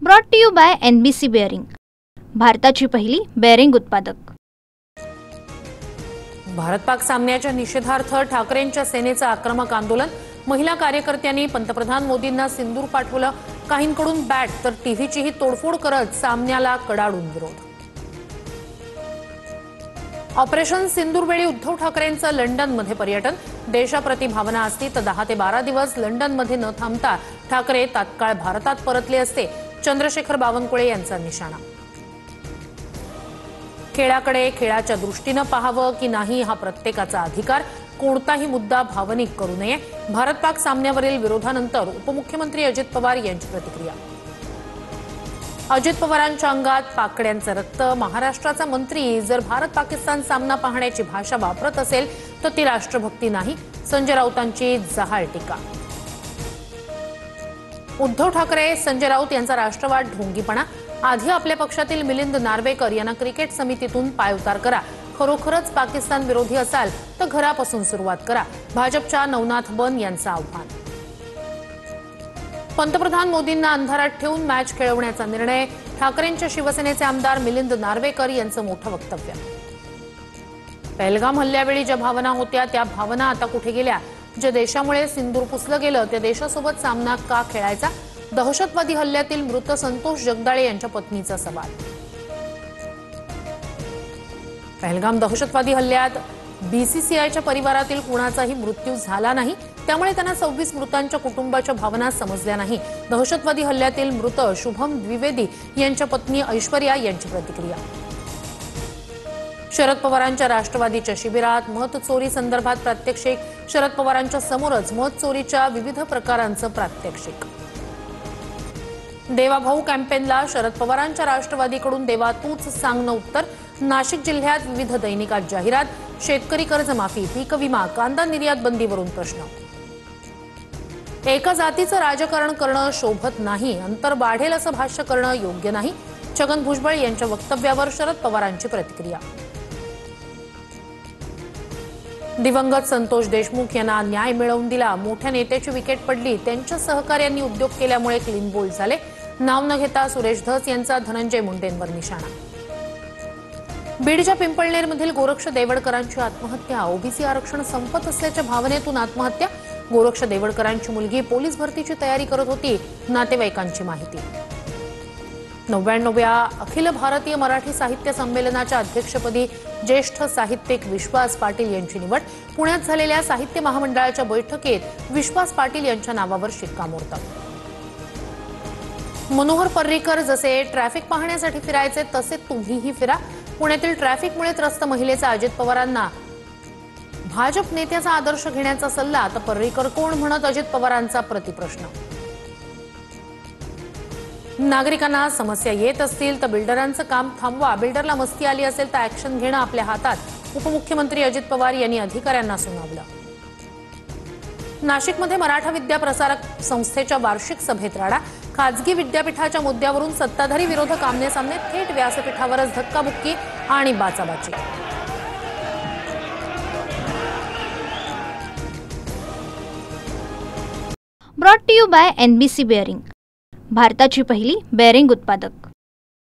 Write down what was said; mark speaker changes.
Speaker 1: Brought to you by NBC bearing, भारताची पहिली bearing उत्पादक।
Speaker 2: भारत पाक सामन्याच्या निषेधार्थ ठाकरेंच्या सेनेचं आक्रमक आंदोलन। महिला कार्यकर्त्यांनी पंतप्रधान मोदींना सिंदूर पाठवलं। काहींकडून बॅट तर टीव्हीचीही तोडफोड करत सामन्याला कडाडून विरोध। ऑपरेशन सिंदूरवेळी उद्धव ठाकरेंचं लंडनमध्ये पर्यटन। देशाप्रती भावना असती तर 10 ते 12 दिवस लंडनमध्ये न थांबता ठाकरे तात्काळ भारतात परतले असते, चंद्रशेखर बावनकुळे यांचा निशाणा। खेळाकडे खेळाच्या दृष्टीने पाहावं की नाही हा प्रत्येकाचा अधिकार, कोणताही मुद्दा भावनिक करू नये। भारत पाक सामन्यावरील विरोधानंतर उपमुख्यमंत्री अजित पवार यांची प्रतिक्रिया। अजित पवारांच्या अंगात पाकड्यांचं रक्त। महाराष्ट्राचा मंत्री जर भारत पाकिस्तान सामना पाहण्याची भाषा वापरत असेल तर ती राष्ट्रभक्ती नाही, संजय राऊतांची जहाल टीका। उद्धव ठाकरे संजय राऊत यांचा राष्ट्रवाद ढोंगीपणा। आधी आपल्या पक्षातील मिलिंद नार्वेकर यांना क्रिकेट समितीतून पायउतार करा। खरोखरच पाकिस्तान विरोधी असाल तर घरापासून सुरुवात करा, भाजपच्या नवनाथ बन यांचं आव्हान। पंतप्रधान मोदींना अंधारात ठेवून मॅच खेळवण्याचा निर्णय। ठाकरेंच्या शिवसेनेचे आमदार मिलिंद नार्वेकर यांचं मोठं वक्तव्य। पहलगाम हल्ल्यावेळी ज्या भावना होत्या त्या भावना आता कुठे गेल्या? ज्या देशामुळे सिंदूर पुसलं गेलं त्या देशासोबत सामना का खेळायचा? दहशतवादी हल्ल्यातील मृत संतोष जगदाळे यांच्या पत्नीचा सवाल। पहलगाम दहशतवादी हल्ल्यात BCCIच्या परिवारातील कुणाचाही मृत्यू झाला नाही, त्यामुळे त्यांना 26 मृतांच्या कुटुंबाच्या भावना समजल्या नाही। दहशतवादी हल्ल्यातील मृत शुभम द्विवेदी यांच्या पत्नी ऐश्वर्या यांची प्रतिक्रिया। शरद पवारांच्या राष्ट्रवादीच्या शिबिरात मत चोरी संदर्भात प्रात्यक्षिक। शरद पवारांच्या समोरच मत चोरीच्या विविध प्रकारांचं प्रात्यक्षिक। देवा भाऊ कॅम्पेनला शरद पवारांच्या राष्ट्रवादीकडून देवा तूच सांगणं उत्तर। नाशिक जिल्ह्यात विविध दैनिकात जाहिरात। शेतकरी कर्जमाफी, पीक विमा, कांदा निर्यात बंदीवरून प्रश्न। एका जातीचं राजकारण करणं शोभत नाही, अंतर वाढेल असं भाष्य करणं योग्य नाही। छगन भुजबळ यांच्या वक्तव्यावर शरद पवारांची प्रतिक्रिया। दिवंगत संतोष देशमुख यांना न्याय मिळवून दिला। मोठ्या नेत्याची विकेट पडली, त्यांच्या सहकार्यांनी उद्योग केल्यामुळे क्लीन बोल्ड झाले। नाव न घेता सुरेश धस यांचा धनंजय मुंडेंवर निशाणा। बीडच्या पिंपळनेरमधील गोरक्ष देवडकरांची आत्महत्या। ओबीसी आरक्षण संपत असल्याच्या भावनेतून आत्महत्या। गोरक्ष देवडकरांची मुलगी पोलीस भरतीची तयारी करत होती, नातेवाईकांची माहिती। 99व्या अखिल भारतीय मराठी साहित्य संमेलनाच्या अध्यक्षपदी ज्येष्ठ साहित्यिक विश्वास पाटील यांची निवड। पुण्यात झालेल्या साहित्य महामंडळाच्या बैठकीत विश्वास पाटील यांच्या नावावर शिक्कामोर्तब। मनोहर पर्रीकर जसे ट्रॅफिक पाहण्यासाठी फिरायचे तसे तुम्हीही फिरा। पुण्यातील ट्रॅफिकमुळे त्रस्त महिलेचा अजित पवारांना भाजप नेत्याचा आदर्श घेण्याचा सल्ला, तर पर्रीकर कोण म्हणत अजित पवारांचा प्रतिप्रश्न। नागरिकांना समस्या येत असतील तर बिल्डरांचं काम थांबवा। बिल्डरला मस्ती आली असेल तर ऍक्शन घेणं आपल्या हातात, उपमुख्यमंत्री अजित पवार यांनी अधिकाऱ्यांना सुनावलं। नाशिकमध्ये मराठा विद्या प्रसारक संस्थेच्या वार्षिक सभेत राडा। खाजगी विद्यापीठाच्या मुद्द्यावरून सत्ताधारी विरोधक आमने-सामने, थेट व्यासपीठावरच धक्काबुक्की आणि बाचाबाची।
Speaker 1: Brought to you by NBC bearing, भारताची पहिली बेअरिंग उत्पादक।